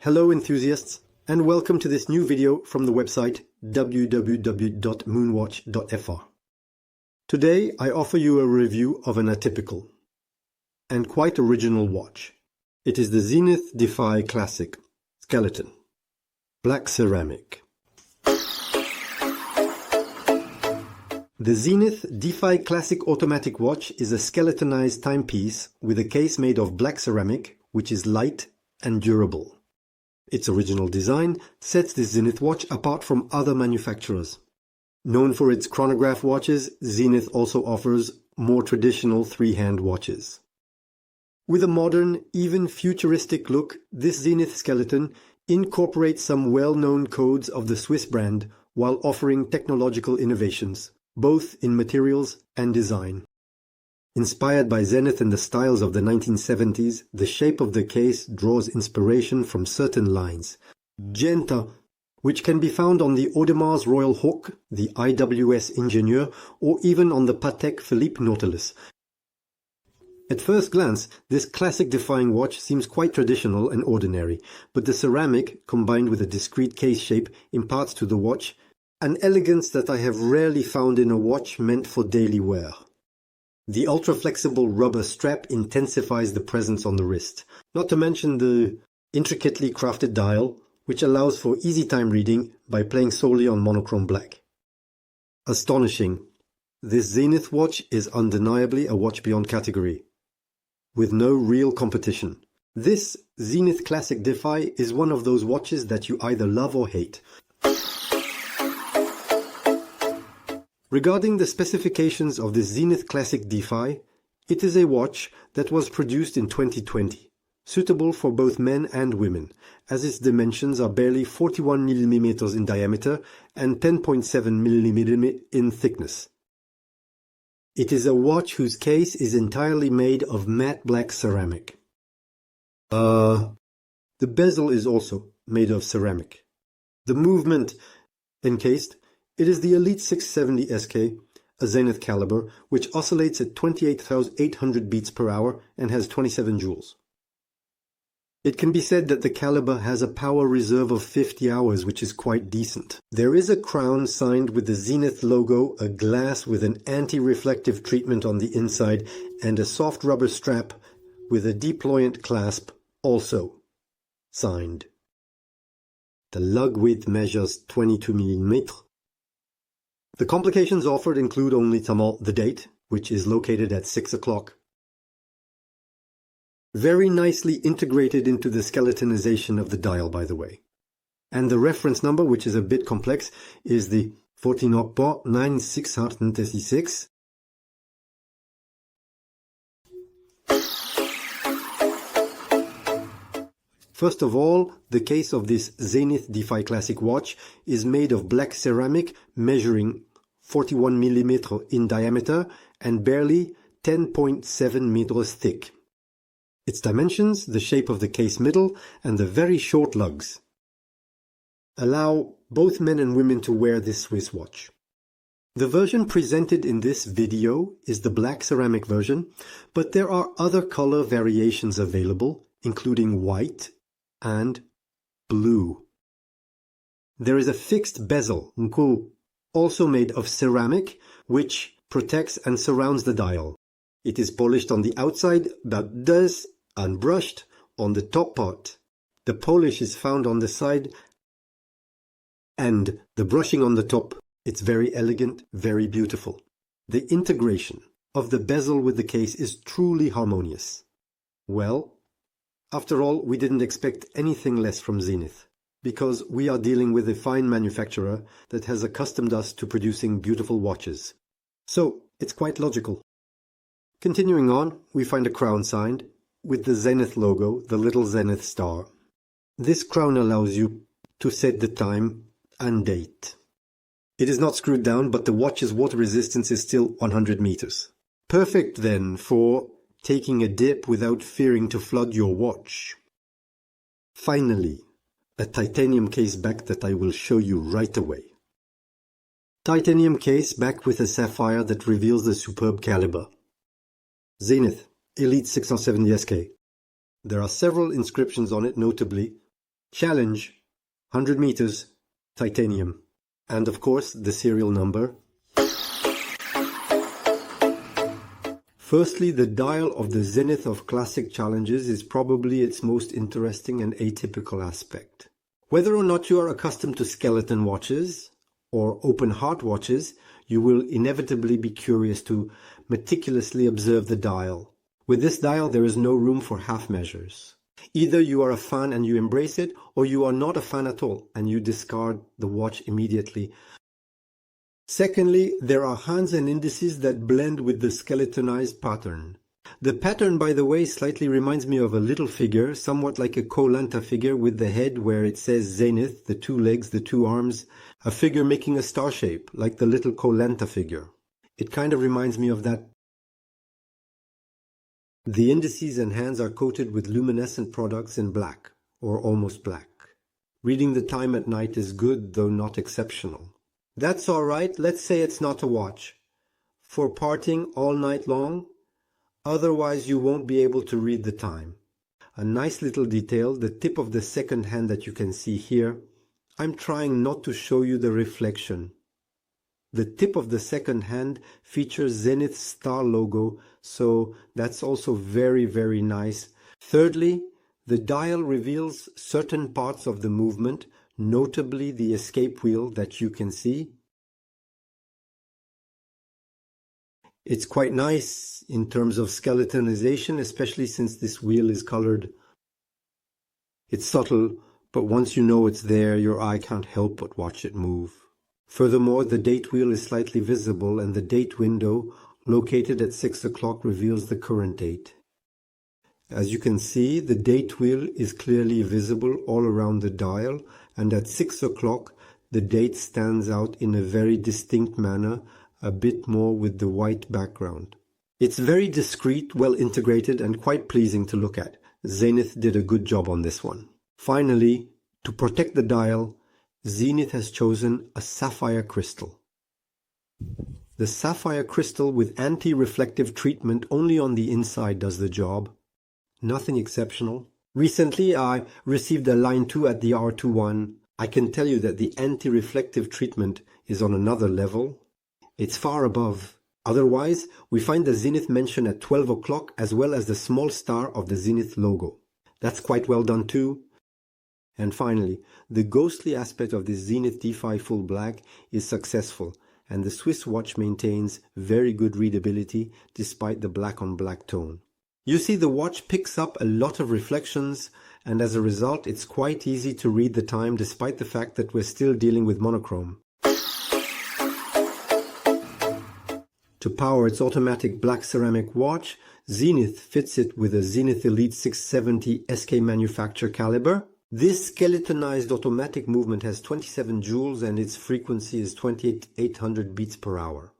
Hello enthusiasts, and welcome to this new video from the website www.moonwatch.fr. Today I offer you a review of an atypical and quite original watch. It is the Zenith Defy Classic Skeleton, black ceramic. The Zenith Defy Classic automatic watch is a skeletonized timepiece with a case made of black ceramic, which is light and durable. Its original design sets this Zenith watch apart from other manufacturers. Known for its chronograph watches, Zenith also offers more traditional three-hand watches. With a modern, even futuristic look, this Zenith skeleton incorporates some well-known codes of the Swiss brand while offering technological innovations, both in materials and design. Inspired by Zenith and the styles of the 1970s, the shape of the case draws inspiration from certain lines. Genta, which can be found on the Audemars Royal Hawk, the IWS Ingenieur, or even on the Patek Philippe Nautilus. At first glance, this classic defying watch seems quite traditional and ordinary, but the ceramic, combined with a discreet case shape, imparts to the watch an elegance that I have rarely found in a watch meant for daily wear. The ultra-flexible rubber strap intensifies the presence on the wrist, not to mention the intricately crafted dial, which allows for easy time reading by playing solely on monochrome black. Astonishing! This Zenith watch is undeniably a watch beyond category, with no real competition. This Zenith Classic Defy is one of those watches that you either love or hate. Regarding the specifications of the Zenith Classic Defy, it is a watch that was produced in 2020, suitable for both men and women, as its dimensions are barely 41 mm in diameter and 10.7 mm in thickness. It is a watch whose case is entirely made of matte black ceramic. The bezel is also made of ceramic. The movement encased, it is the Elite 670 SK, a Zenith caliber, which oscillates at 28,800 beats per hour and has 27 joules. It can be said that the caliber has a power reserve of 50 hours, which is quite decent. There is a crown signed with the Zenith logo, a glass with an anti-reflective treatment on the inside, and a soft rubber strap with a deployant clasp, also signed. The lug width measures 22 mm. The complications offered include only the date, which is located at 6 o'clock. Very nicely integrated into the skeletonization of the dial, by the way. And the reference number, which is a bit complex, is the 14.9666. First of all, the case of this Zenith Defy Classic watch is made of black ceramic measuring 41 mm in diameter and barely 10.7 meters thick. Its dimensions, the shape of the case middle, and the very short lugs allow both men and women to wear this Swiss watch. The version presented in this video is the black ceramic version, but there are other color variations available, including white and blue. There is a fixed bezel, also made of ceramic, which protects and surrounds the dial. It is polished on the outside, but does unbrushed on the top part. The polish is found on the side and the brushing on the top. It's very elegant, very beautiful. The integration of the bezel with the case is truly harmonious. Well, after all, we didn't expect anything less from Zenith, because we are dealing with a fine manufacturer that has accustomed us to producing beautiful watches. So, it's quite logical. Continuing on, we find a crown signed, with the Zenith logo, the little Zenith star. This crown allows you to set the time and date. It is not screwed down, but the watch's water resistance is still 100 meters. Perfect then for taking a dip without fearing to flood your watch. Finally, a titanium case back that I will show you right away. Titanium case back with a sapphire that reveals the superb caliber. Zenith Elite 670 SK. There are several inscriptions on it, notably Challenge, 100 meters, titanium. And of course, the serial number. Firstly, the dial of the Zenith of Classic challenges is probably its most interesting and atypical aspect. Whether or not you are accustomed to skeleton watches or open heart watches, you will inevitably be curious to meticulously observe the dial. With this dial, there is no room for half measures. Either you are a fan and you embrace it, or you are not a fan at all and you discard the watch immediately. Secondly, there are hands and indices that blend with the skeletonized pattern. The pattern, by the way, slightly reminds me of a little figure, somewhat like a Koh-Lanta figure with the head where it says Zenith, the two legs, the two arms, a figure making a star shape, like the little Koh-Lanta figure. It kind of reminds me of that. The indices and hands are coated with luminescent products in black, or almost black. Reading the time at night is good, though not exceptional. That's all right, let's say it's not a watch. For partying all night long, otherwise you won't be able to read the time. A nice little detail, the tip of the second hand that you can see here. I'm trying not to show you the reflection. The tip of the second hand features Zenith's star logo, so that's also very, very nice. Thirdly, the dial reveals certain parts of the movement, notably the escape wheel that you can see. It's quite nice in terms of skeletonization, especially since this wheel is colored. It's subtle, but once you know it's there, your eye can't help but watch it move. Furthermore, the date wheel is slightly visible, and the date window, located at 6 o'clock, reveals the current date. As you can see, the date wheel is clearly visible all around the dial, and at 6 o'clock, the date stands out in a very distinct manner, a bit more with the white background. It's very discreet, well integrated, and quite pleasing to look at. Zenith did a good job on this one. Finally, to protect the dial, Zenith has chosen a sapphire crystal. The sapphire crystal with anti-reflective treatment only on the inside does the job. Nothing exceptional. Recently, I received a Line 2 at the R21. I can tell you that the anti-reflective treatment is on another level. It's far above. Otherwise, we find the Zenith mention at 12 o'clock as well as the small star of the Zenith logo. That's quite well done too. And finally, the ghostly aspect of this Zenith Defy Full Black is successful, and the Swiss watch maintains very good readability despite the black on black tone. You see, the watch picks up a lot of reflections, and as a result it's quite easy to read the time despite the fact that we're still dealing with monochrome. To power its automatic black ceramic watch, Zenith fits it with a Zenith Elite 670 SK manufacture caliber. This skeletonized automatic movement has 27 joules and its frequency is 2800 beats per hour.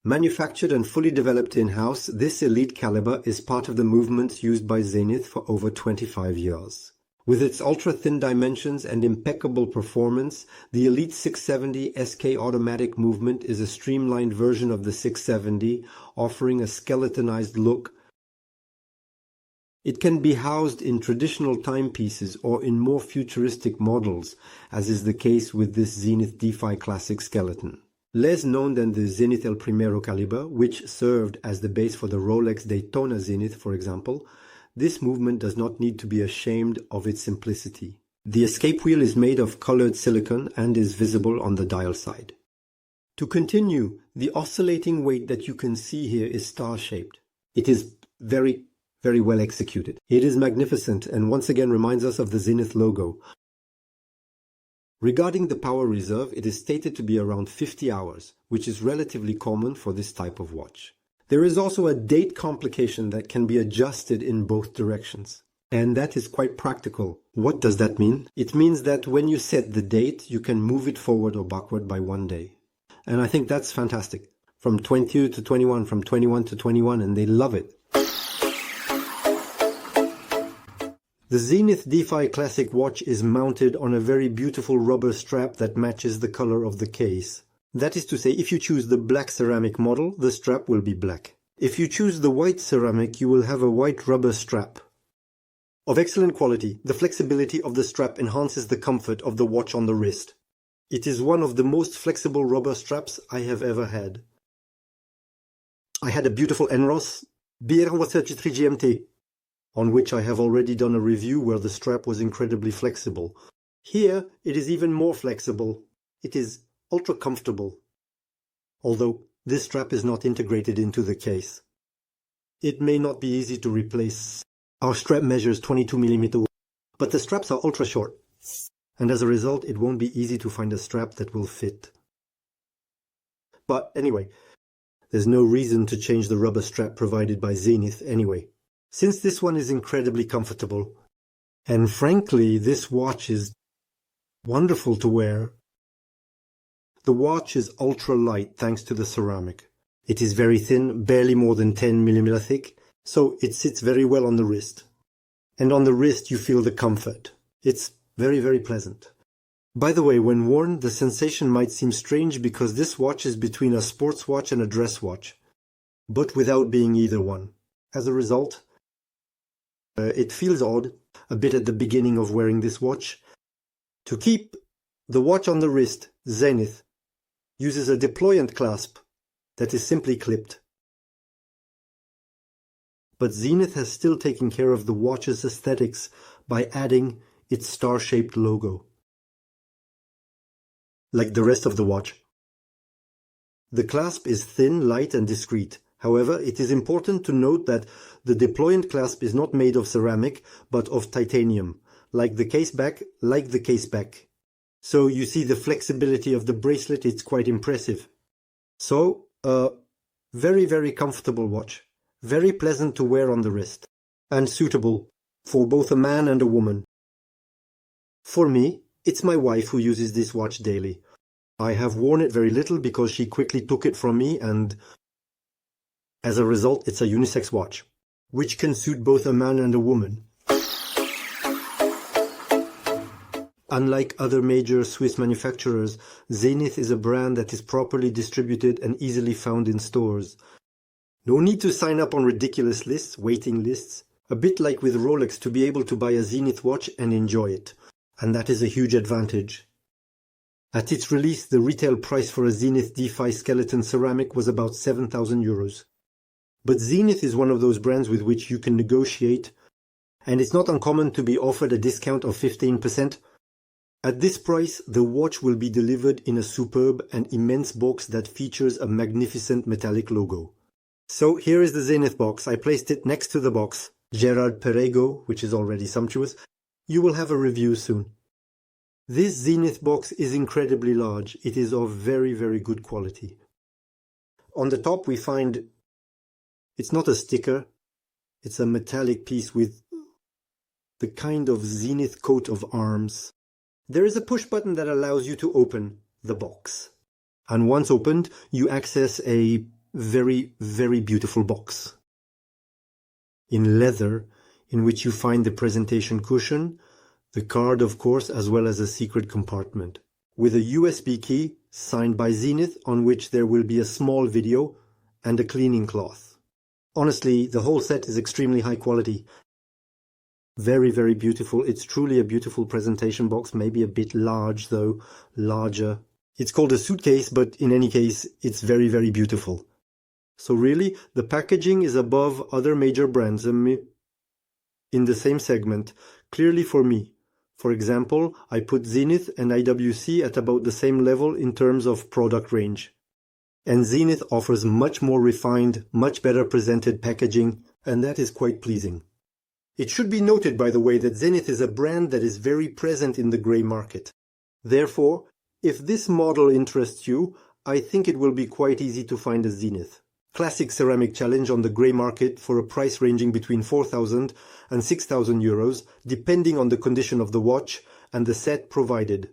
Manufactured and fully developed in-house, this elite caliber is part of the movements used by Zenith for over 25 years. With its ultra-thin dimensions and impeccable performance, the Elite 670 SK automatic movement is a streamlined version of the 670, offering a skeletonized look. It can be housed in traditional timepieces or in more futuristic models, as is the case with this Zenith Defy Classic skeleton. Less known than the Zenith El Primero caliber, which served as the base for the Rolex Daytona Zenith, for example, this movement does not need to be ashamed of its simplicity. The escape wheel is made of colored silicon and is visible on the dial side. To continue, the oscillating weight that you can see here is star-shaped. It is very well executed. It is magnificent and once again reminds us of the Zenith logo. Regarding the power reserve, it is stated to be around 50 hours, which is relatively common for this type of watch. There is also a date complication that can be adjusted in both directions. And that is quite practical. What does that mean? It means that when you set the date, you can move it forward or backward by 1 day. And I think that's fantastic. From 22 to 21, from 21 to 21, and they love it. The Zenith Defy Classic watch is mounted on a very beautiful rubber strap that matches the color of the case. That is to say, if you choose the black ceramic model, the strap will be black. If you choose the white ceramic, you will have a white rubber strap. Of excellent quality, the flexibility of the strap enhances the comfort of the watch on the wrist. It is one of the most flexible rubber straps I have ever had. I had a beautiful Enros BR133 GMT, on which I have already done a review where the strap was incredibly flexible. Here, it is even more flexible. It is ultra comfortable. Although, this strap is not integrated into the case. It may not be easy to replace. Our strap measures 22 mm, but the straps are ultra short, and as a result it won't be easy to find a strap that will fit. But anyway, there's no reason to change the rubber strap provided by Zenith anyway, since this one is incredibly comfortable. And frankly, this watch is wonderful to wear. The watch is ultra light thanks to the ceramic. It is very thin, barely more than 10 mm thick, so it sits very well on the wrist. And on the wrist you feel the comfort. It's very, very pleasant. By the way, when worn, the sensation might seem strange because this watch is between a sports watch and a dress watch, but without being either one. As a result, it feels odd, a bit at the beginning of wearing this watch. To keep the watch on the wrist, Zenith uses a deployant clasp that is simply clipped. But Zenith has still taken care of the watch's aesthetics by adding its star-shaped logo, like the rest of the watch. The clasp is thin, light and discreet. However, it is important to note that the deployant clasp is not made of ceramic, but of titanium, like the case back. So you see the flexibility of the bracelet, it's quite impressive. So, very, very comfortable watch. Very pleasant to wear on the wrist, and suitable for both a man and a woman. For me, it's my wife who uses this watch daily. I have worn it very little because she quickly took it from me, and as a result it's a unisex watch, which can suit both a man and a woman. Unlike other major Swiss manufacturers, Zenith is a brand that is properly distributed and easily found in stores. No need to sign up on ridiculous lists, waiting lists, a bit like with Rolex to be able to buy a Zenith watch and enjoy it. And that is a huge advantage. At its release, the retail price for a Zenith Defy skeleton ceramic was about 7,000 euros. But Zenith is one of those brands with which you can negotiate, and it's not uncommon to be offered a discount of 15%. At this price, the watch will be delivered in a superb and immense box that features a magnificent metallic logo. So here is the Zenith box. I placed it next to the box Gerard Perego, which is already sumptuous. You will have a review soon. This Zenith box is incredibly large. It is of very, very good quality. On the top we find, it's not a sticker, it's a metallic piece with the kind of Zenith coat of arms. There is a push button that allows you to open the box. And once opened, you access a very, very beautiful box in leather, in which you find the presentation cushion, the card of course, as well as a secret compartment with a USB key signed by Zenith, on which there will be a small video and a cleaning cloth. Honestly, the whole set is extremely high quality. Very, very beautiful. It's truly a beautiful presentation box, maybe a bit large though, larger. It's called a suitcase, but in any case, it's very, very beautiful. So really, the packaging is above other major brands in the same segment, clearly for me. For example, I put Zenith and IWC at about the same level in terms of product range. And Zenith offers much more refined, much better presented packaging, and that is quite pleasing. It should be noted, by the way, that Zenith is a brand that is very present in the grey market. Therefore, if this model interests you, I think it will be quite easy to find a Zenith Classic ceramic challenge on the grey market for a price ranging between 4,000 and 6,000 euros, depending on the condition of the watch and the set provided.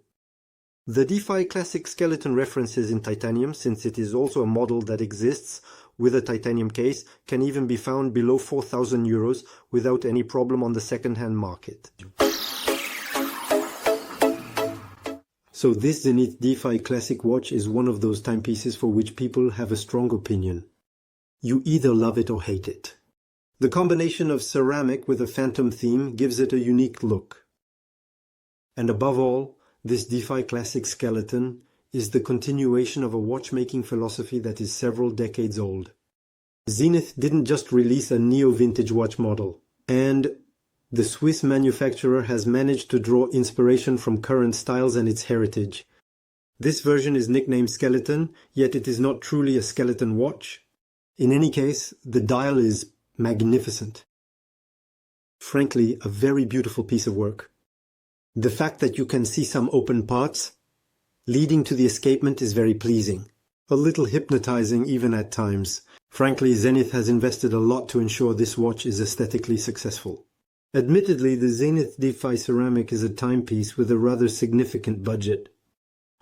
The Defy Classic skeleton references in titanium, since it is also a model that exists with a titanium case, can even be found below 4,000 euros without any problem on the second-hand market. So this Zenith Defy Classic watch is one of those timepieces for which people have a strong opinion. You either love it or hate it. The combination of ceramic with a phantom theme gives it a unique look. And above all, this Defy Classic skeleton is the continuation of a watchmaking philosophy that is several decades old. Zenith didn't just release a neo-vintage watch model, and the Swiss manufacturer has managed to draw inspiration from current styles and its heritage. This version is nicknamed Skeleton, yet it is not truly a skeleton watch. In any case, the dial is magnificent. Frankly, a very beautiful piece of work. The fact that you can see some open parts leading to the escapement is very pleasing. A little hypnotizing even at times. Frankly, Zenith has invested a lot to ensure this watch is aesthetically successful. Admittedly, the Zenith Defy ceramic is a timepiece with a rather significant budget.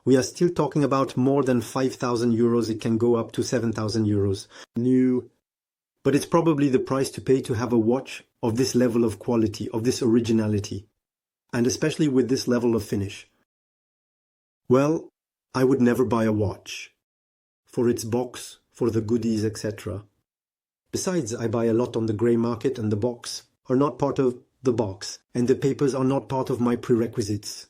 We are still talking about more than 5,000 euros. It can go up to 7,000 euros. New. But it's probably the price to pay to have a watch of this level of quality, of this originality, and especially with this level of finish. Well, I would never buy a watch for its box, for the goodies, etc. Besides, I buy a lot on the grey market, and the box are not part of the box, and the papers are not part of my prerequisites.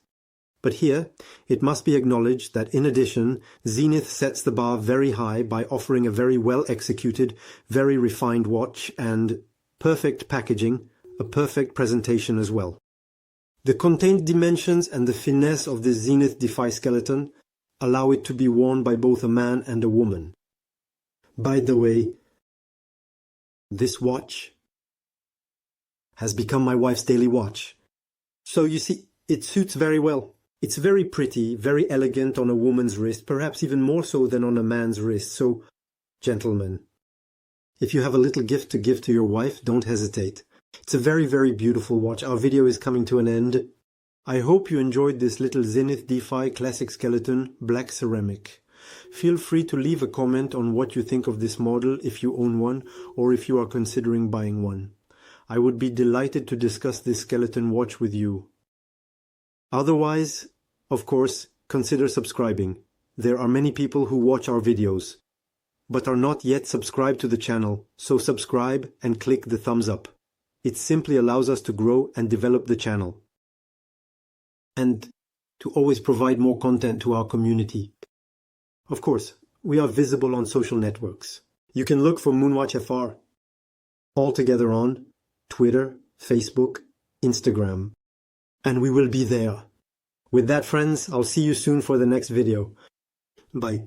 But here, it must be acknowledged that in addition, Zenith sets the bar very high by offering a very well-executed, very refined watch and perfect packaging, a perfect presentation as well. The contained dimensions and the finesse of the Zenith Defy skeleton allow it to be worn by both a man and a woman. By the way, this watch has become my wife's daily watch. So you see, it suits very well. It's very pretty, very elegant on a woman's wrist, perhaps even more so than on a man's wrist. So, gentlemen, if you have a little gift to give to your wife, don't hesitate. It's a very, very beautiful watch. Our video is coming to an end. I hope you enjoyed this little Zenith Defy Classic Skeleton black ceramic. Feel free to leave a comment on what you think of this model if you own one or if you are considering buying one. I would be delighted to discuss this skeleton watch with you. Otherwise, of course, consider subscribing. There are many people who watch our videos, but are not yet subscribed to the channel, so subscribe and click the thumbs up. It simply allows us to grow and develop the channel, and to always provide more content to our community. Of course, we are visible on social networks. You can look for Moonwatch FR, all together on Twitter, Facebook, Instagram. And we will be there. With that, friends, I'll see you soon for the next video. Bye.